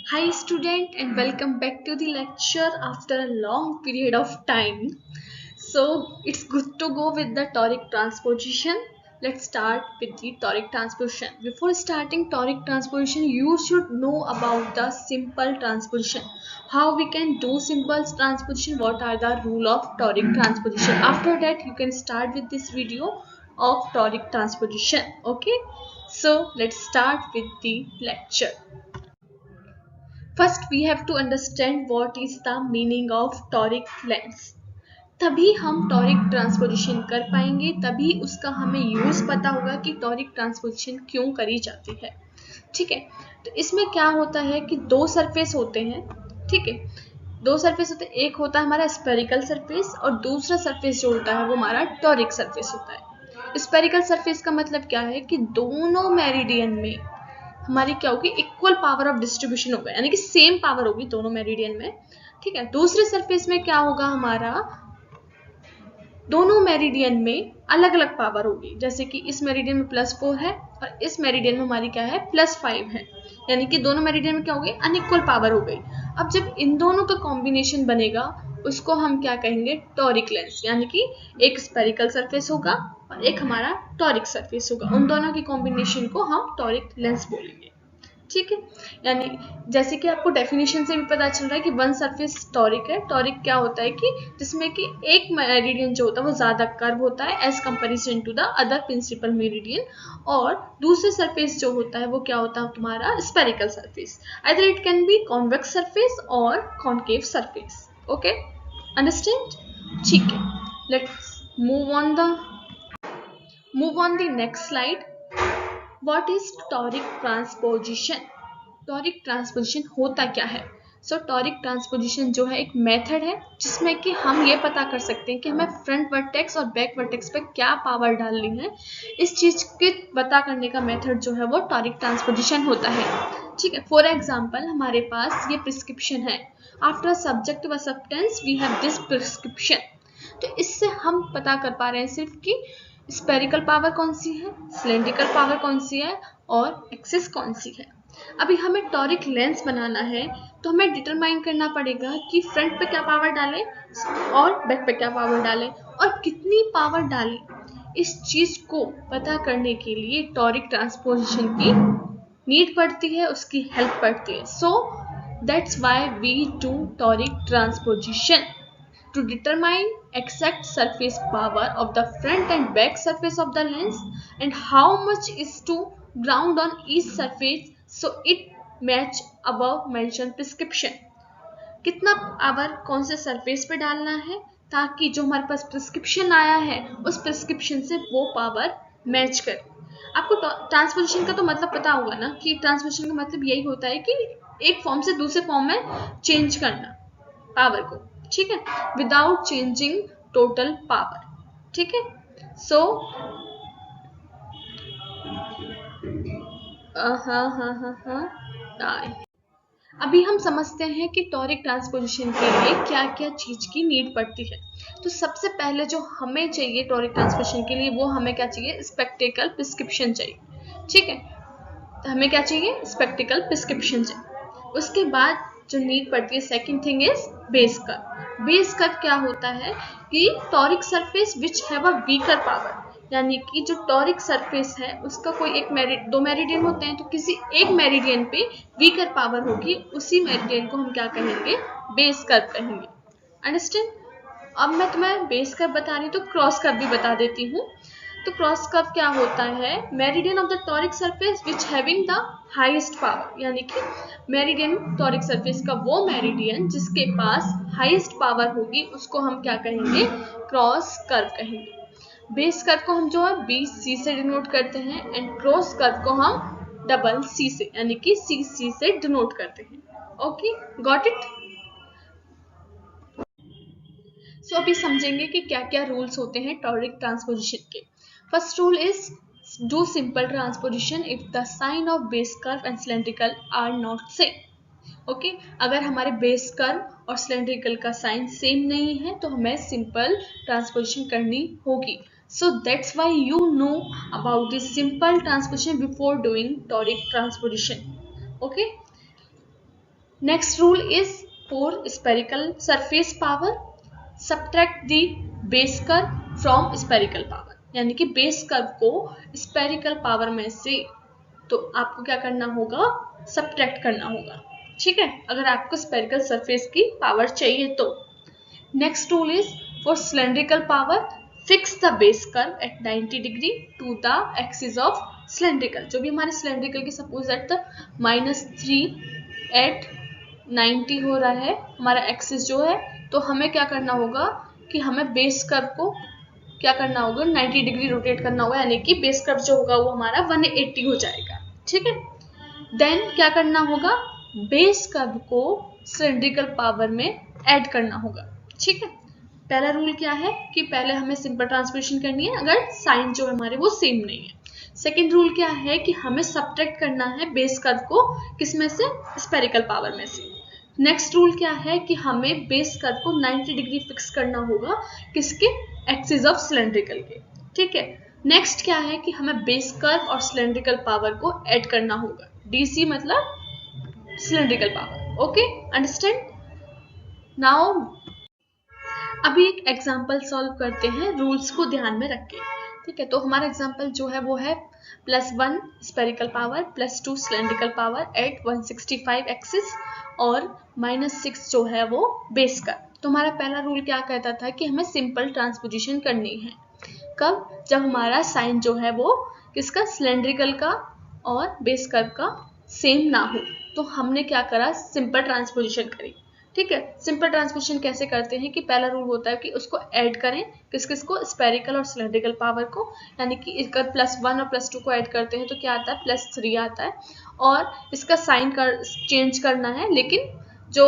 Hi student and welcome back to the lecture after a long period of time. So it's good to go with the toric transposition. Let's start with the toric transposition. Before starting toric transposition, you should know about the simple transposition. How we can do simple transposition, what are the rule of toric transposition. After that, you can start with this video of toric transposition. Okay, so let's start with the lecture. First we have to understand what is the meaning of toric lens. तभी हम toric transposition कर पाएंगे, तभी उसका हमें use पता होगा कि टॉरिक ट्रांसपोजिशन क्यों करी जाती है. ठीक है, तो इसमें क्या होता है कि दो सरफेस होते हैं. ठीक है, दो सरफेस होते हैं. एक होता है हमारा स्पेरिकल सरफेस और दूसरा सरफेस जो होता है वो हमारा टॉरिक सरफेस होता है. स्पेरिकल सरफेस का मतलब क्या है कि दोनों मेरिडियन में हमारी क्या होगी, इक्वल पावर ऑफ डिस्ट्रीब्यूशन होगा, यानी कि सेम पावर होगी दोनों मेरिडियन में. ठीक है, दूसरे सरफेस में क्या होगा, हमारा दोनों मेरिडियन में अलग अलग पावर होगी. जैसे कि इस मेरिडियन में +4 है और इस मेरिडियन में हमारी क्या है, +5 है, यानी कि दोनों मेरिडियन में क्या हो गई, अनइक्वल पावर हो गई. अब जब इन दोनों का कॉम्बिनेशन बनेगा उसको हम क्या कहेंगे, टॉरिक लेंस. यानी कि एक स्पेरिकल सरफेस होगा और एक हमारा टॉरिक सरफेस होगा. उन दोनों के कॉम्बिनेशन को हम टॉरिक लेंस बोलेंगे. ठीक है, यानी जैसे कि आपको डेफिनेशन से भी पता चल रहा है कि वन सरफेस टॉरिक है. टॉरिक क्या होता है कि जिसमें कि एक मेरिडियन जो होता है वो ज्यादा कर्व होता है as comparison to the other principal meridian, और दूसरे सरफेस जो होता है वो क्या होता है, तुम्हारा spherical surface. Either it can be convex surface और कॉन्केव सरफेस. Okay, understand. ठीक है, let's move on the next slide. What is toric transposition? Toric transposition होता क्या है? टॉरिक ट्रांसपोजिशन जो है एक मेथड है जिसमें कि हम ये पता कर सकते हैं कि हमें फ्रंट वर्टेक्स और बैक वर्टेक्स पे क्या पावर डालनी है. इस चीज के पता करने का मेथड जो है वो टॉरिक ट्रांसपोजिशन होता है. ठीक है, फॉर एग्जांपल हमारे पास ये प्रिस्क्रिप्शन है. आफ्टर सब्जेक्ट व substance we have this prescription. तो इससे हम पता कर पा रहे हैं सिर्फ कि स्पेरिकल पावर कौन सी है, सिलेंड्रिकल पावर कौन सी है और एक्सिस कौन सी है. अभी हमें टॉरिक लेंस बनाना है तो हमें डिटरमाइन करना पड़ेगा कि फ्रंट पे क्या पावर डालें और बैक पे क्या पावर डालें और कितनी पावर डालें. इस चीज को पता करने के लिए टॉरिक ट्रांसपोजिशन की नीड पड़ती है, उसकी हेल्प पड़ती है. So that's why we do toric transposition to determine exact surface power of the front and back surface of the lens and how much is to ground on each surface so it match above mentioned prescription. कितना power कौन से surface पे डालना है ताकि जो हमारे पास prescription आया है उस प्रिस्क्रिप्शन से वो पावर मैच करे. आपको ट्रांसपोजिशन का तो मतलब पता होगा ना कि ट्रांसपोजिशन का मतलब यही होता है कि एक फॉर्म से दूसरे फॉर्म में चेंज करना पावर को. ठीक है, विदाउट चेंजिंग टोटल पावर. ठीक है, सो अभी हम समझते हैं कि टॉरिक ट्रांसपोजिशन के लिए क्या क्या चीज की नीड पड़ती है. तो सबसे पहले जो हमें चाहिए टॉरिक ट्रांसपोजिशन के लिए वो हमें क्या चाहिए, स्पेक्टिकल प्रिस्क्रिप्शन चाहिए. ठीक है, तो हमें क्या चाहिए, स्पेक्टिकल प्रिस्क्रिप्शन चाहिए. उसके बाद जो नीड पड़ती है second thing is base curve. Base curve क्या होता है कि toric surface which have a weaker power, यानी कि जो टॉरिक सरफेस है उसका कोई एक दो मेरिडियन होते हैं तो किसी एक मेरिडियन पे वीकर पावर होगी, उसी मेरिडियन को हम क्या कहेंगे, बेस कर्व कहेंगे. अंडरस्टैंड. अब मैं तुम्हें बेस कर्व बता रही हूँ तो क्रॉस कर्व भी बता देती हूँ. तो क्रॉस कर्व क्या होता है, meridian of the toric surface which having the highest power, यानी कि मेरिडियन टॉरिक सरफेस का वो मेरिडियन जिसके पास हाईएस्ट पावर होगी उसको हम क्या कहेंगे, क्रॉस कर्व कहेंगे. बेस कर्व को हम जो है BC से डिनोट करते हैं एंड क्रॉस कर्व को हम डबल C से यानी कि CC से डिनोट करते हैं. Okay, got it. सो अभी समझेंगे कि क्या क्या रूल्स होते हैं टॉरिक ट्रांसपोजिशन के. First rule is do simple transposition if the sign of base curve and cylindrical are not same. Okay, अगर हमारे बेस कर्व और सिलेंड्रिकल का साइन सेम नहीं है तो हमें सिंपल ट्रांसपोजिशन करनी होगी. So that's why you know about this simple transposition before doing toric transposition. Okay, next rule is for spherical surface power subtract the base curve from spherical power, यानी कि base curve को spherical power में से तो आपको क्या करना होगा, सब्ट्रैक्ट करना होगा, ठीक है, अगर आपको स्पेरिकल सरफेस की पावर चाहिए तो। Next rule is for cylindrical power fix the base curve at 90 degree to the axis of cylindrical, जो भी हमारे सिलेंड्रिकल की सपोज एट द -3 एट 90 हो रहा है हमारा एक्सिस जो है, तो हमें क्या करना होगा कि हमें बेस कर्व को क्या करना होगा, 90 डिग्री रोटेट करना होगा, यानी कि बेस कर्व जो होगा वो हमारा 180 हो जाएगा, ठीक है। देन क्या करना होगा, बेस कर्व को सिलेंड्रिकल पावर में ऐड करना होगा, ठीक है। पहला रूल क्या है कि पहले हमें सिंपल ट्रांसपोजिशन करनी है अगर साइन जो हमारे वो सेम नहीं है। सेकेंड रूल क्या है कि हमें सब्ट्रैक्ट करना है बेस कर्व को किसमें से, स्पेरिकल पावर में से। नेक्स्ट रूल क्या है कि हमें बेस कर्व को 90 डिग्री फिक्स करना होगा किसके, एक्सिस ऑफ सिलेंड्रिकल के, ठीक है। नेक्स्ट क्या है कि हमें बेस कर्व और सिलेंड्रिकल पावर को ऐड करना होगा, डीसी मतलब cylindrical power, okay, understand. Now अभी एक एग्जांपल सॉल्व करते हैं रूल्स को ध्यान में रख के, ठीक है। तो हमारा एग्जांपल जो है वो है +1 spherical power +2 cylindrical power at 165 axis और -6 जो है वो बेस का। तो हमारा पहला रूल क्या कहता था कि हमें सिंपल ट्रांसपोजिशन करनी है, कब, जब हमारा साइन जो है वो किसका, सिलेंड्रिकल का और बेस कर्व का सेम ना हो। तो हमने क्या करा, सिंपल ट्रांसपोजिशन करी, ठीक है। सिंपल ट्रांसपोजिशन कैसे करते हैं कि पहला रूल होता है कि उसको ऐड करें किस किस को, स्पेरिकल और सिलेंड्रिकल पावर को, यानी कि इसका +1 और +2 को ऐड करते हैं तो क्या आता है, +3 आता है, और इसका साइन चेंज करना है, लेकिन जो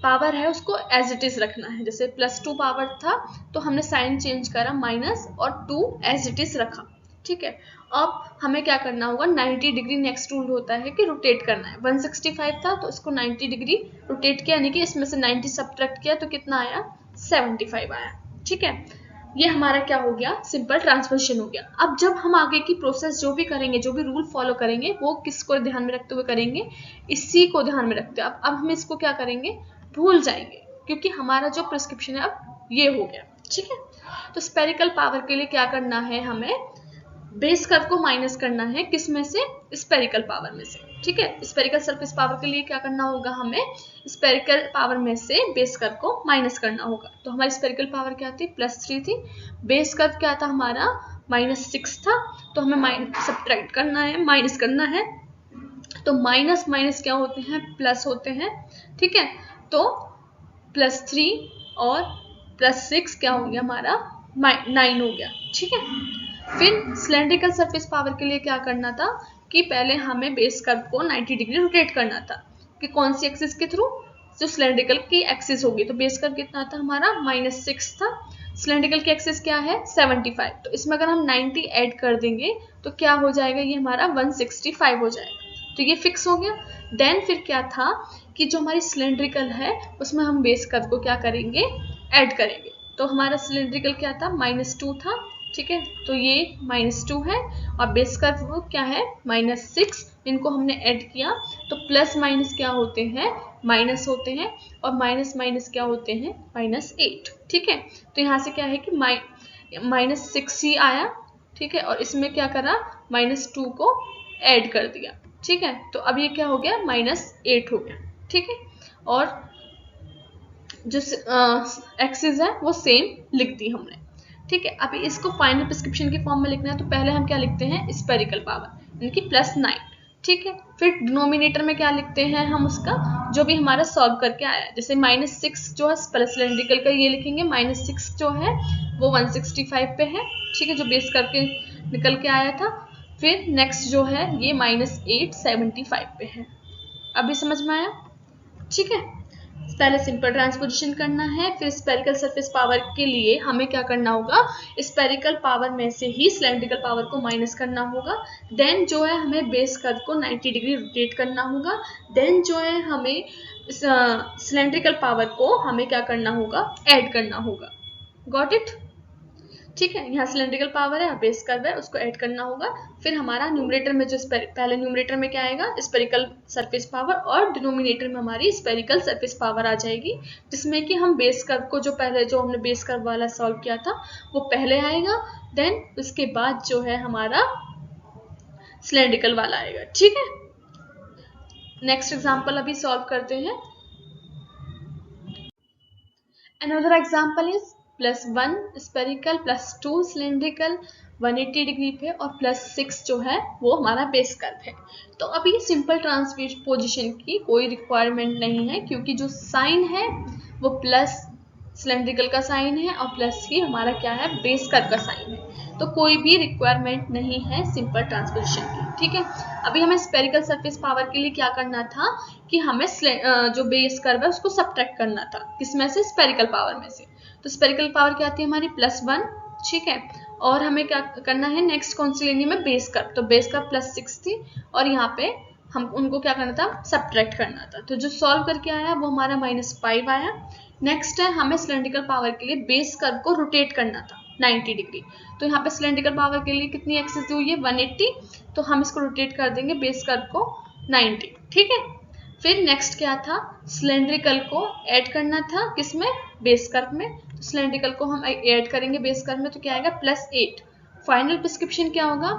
पावर है उसको एज इट इज रखना है। जैसे +2 पावर था तो हमने साइन चेंज करा माइनस और 2 एज इट इज रखा, ठीक है। अब हमें क्या करना होगा, 90 डिग्री नेक्स्ट रूल होता है कि रोटेट करना है। 165 था तो इसको 90 डिग्री रोटेट किया, यानी कि इसमें से 90 सब्ट्रैक्ट किया तो कितना आया, 75 आया, ठीक है। ये हमारा क्या हो गया, सिंपल ट्रांसपोजिशन हो गया। अब जब हम आगे की प्रोसेस जो भी करेंगे, जो भी रूल फॉलो करेंगे, वो किसको ध्यान में रखते हुए करेंगे, इसी को ध्यान में रखते हुए। अब हम इसको क्या करेंगे, भूल जाएंगे, क्योंकि हमारा जो प्रिस्क्रिप्शन है अब ये हो गया, ठीक है। तो स्पेरिकल पावर के लिए क्या करना है, हमें बेस कर्व को माइनस करना है किस में से, स्पेरिकल पावर में से, ठीक है। स्पेरिकल सरफेस पावर के लिए क्या करना होगा, हमें स्पेरिकल पावर में से बेस कर्व को माइनस करना होगा। तो हमारी स्पेरिकल पावर क्या थी, +3 थी, बेस कर्व क्या था हमारा, -6 था, तो हमें सब्ट्रैक्ट करना है, माइनस करना है। तो माइनस माइनस क्या होते हैं, प्लस होते हैं, ठीक है। तो +3 और +6 क्या हो गया हमारा, 9 हो गया, ठीक है। फिर सिलेंड्रिकल सरफेस पावर के लिए क्या करना था कि पहले हमें बेस कर्व को 90 डिग्री रोटेट करना था, कि कौन सी एक्सिस के थ्रू, जो सिलेंड्रिकल की एक्सिस होगी। तो बेस कर्व कितना था हमारा, -6 था, सिलेंड्रिकल की एक्सिस क्या है, 75। तो इसमें अगर हम 90 ऐड कर देंगे तो क्या हो जाएगा, ये हमारा 165 हो जाएगा, तो ये फिक्स हो गया। देन फिर क्या था कि जो हमारी सिलेंड्रिकल है उसमें हम बेस कर्व को क्या करेंगे, ऐड करेंगे। तो हमारा सिलेंड्रिकल क्या था, -2 था, ठीक है। तो ये -2 है और बेस कर्व क्या है, -6, इनको हमने ऐड किया तो प्लस माइनस क्या होते हैं, माइनस होते हैं, और माइनस माइनस क्या होते हैं, -8, ठीक है। तो यहाँ से क्या है कि -6 ही आया, ठीक है, और इसमें क्या करा, -2 को ऐड कर दिया, ठीक है। तो अब ये क्या हो गया, -8 हो गया, ठीक है। और जो एक्सिस है वो सेम लिख दी हमने, ठीक है। अभी इसको फाइनल प्रिस्क्रिप्शन के फॉर्म में लिखना है तो पहले हम क्या लिखते हैं, स्पेरिकल पावर, यानी कि +9, ठीक है। फिर डिनोमिनेटर में क्या लिखते हैं हम, उसका जो भी हमारा सॉल्व करके आया है। जैसे -6 जो है सिलेंड्रिकल का, ये लिखेंगे, -6 जो है वो 165 पे है, ठीक है, जो बेस करके निकल के आया था। फिर नेक्स्ट जो है ये -8 75 पे है। अभी समझ में आया, ठीक है। पहले सिंपल ट्रांसपोजिशन करना है, फिर स्पेरिकल सरफेस पावर के लिए हमें क्या करना होगा, स्पेरिकल पावर में से ही सिलेंड्रिकल पावर को माइनस करना होगा। देन जो है हमें बेस कर्व को 90 डिग्री रोटेट करना होगा। देन जो है हमें सिलेंड्रिकल पावर को हमें क्या करना होगा, ऐड करना होगा। Got it. ठीक है, यहाँ सिलेंड्रिकल पावर है, बेस कर्व है, उसको ऐड करना होगा। फिर हमारा न्यूमरेटर में जो पहले न्यूमरेटर में क्या आएगा, स्पेरिकल सरफेस पावर, और डिनोमिनेटर में हमारी स्पेरिकल सरफेस पावर आ जाएगी, जिसमें कि हम बेस कर्व को जो हमने बेस कर्व वाला सॉल्व किया था वो पहले आएगा, देन उसके बाद जो है हमारा सिलेंड्रिकल वाला आएगा। ठीक है, नेक्स्ट एग्जाम्पल अभी सॉल्व करते हैं। Another example is +1 spherical, +2 cylindrical, 180 degree पे, और +6 जो है वो हमारा बेस कर्व है। तो अभी सिंपल ट्रांसपोजिशन की कोई रिक्वायरमेंट नहीं है, क्योंकि जो साइन है वो प्लस सिलेंड्रिकल का साइन है और प्लस ही हमारा क्या है, बेस कर्व का साइन है। तो कोई भी रिक्वायरमेंट नहीं है सिंपल ट्रांसपोजिशन की। ठीक है, अभी हमें स्पेरिकल सरफेस पावर के लिए क्या करना था कि हमें जो बेस कर्व है उसको सब्ट्रैक्ट करना था, किसमें से, स्पेरिकल पावर में से। तो स्पेरिकल पावर क्या आती है हमारी, +1। ठीक है, और हमें क्या करना है, नेक्स्ट कौन सी लेनी है, बेस कर्व। तो बेस कर्व +6 थी, और यहाँ पे हम उनको क्या करना था, सब्ट्रैक्ट करना था। तो जो सॉल्व करके आया वो हमारा -5 आया। नेक्स्ट है, हमें सिलेंड्रिकल पावर के लिए बेस कर्व को रोटेट करना था 90 डिग्री। तो यहाँ पे सिलेंड्रिकल पावर के लिए कितनी एक्सिस दी हुई है, 180, तो हम इसको रोटेट कर देंगे बेस कर्व को 90। ठीक है, फिर नेक्स्ट क्या था, सिलेंड्रिकल को ऐड करना था किसमें, बेस कर्व में। तो सिलेंड्रिकल को हम ऐड करेंगे बेस कर्व में, तो क्या आएगा, +8। फाइनल प्रिस्क्रिप्शन क्या होगा,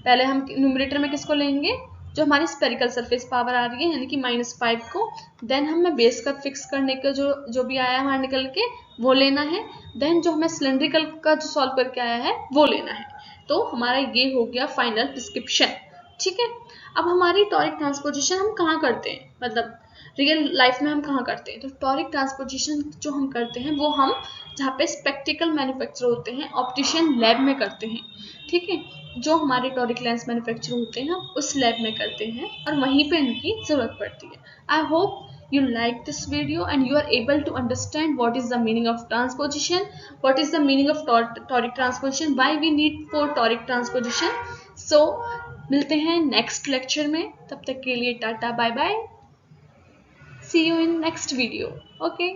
पहले हम न्यूमरेटर में किसको लेंगे, जो हमारी स्पेरिकल सरफेस पावर आ रही है यानी कि -5 को, देन हमें बेस कर्व फिक्स करने का जो भी आया हमारे निकल के वो लेना है, देन जो हमें सिलेंड्रिकल का जो सॉल्व करके आया है वो लेना है। तो हमारा ये हो गया फाइनल प्रिस्क्रिप्शन। ठीक है, अब हमारी टॉरिक ट्रांसपोजिशन हम कहाँ करते हैं, मतलब रियल लाइफ में हम कहाँ करते हैं। तो टॉरिक ट्रांसपोजिशन जो हम करते हैं वो हम जहाँ पे स्पेक्टिकल मैन्युफैक्चर होते हैं, ऑप्टिशियन लैब में करते हैं। ठीक है, जो हमारे टॉरिक लेंस मैन्युफैक्चर होते हैं उस लैब में करते हैं, और वहीं पे इनकी ज़रूरत पड़ती है। I hope you like this video and you are able to understand what is the meaning of transposition, what is the meaning of toric transposition, why we need for toric transposition. So मिलते हैं next lecture में, तब तक के लिए tata bye bye, see you in next video. Okay.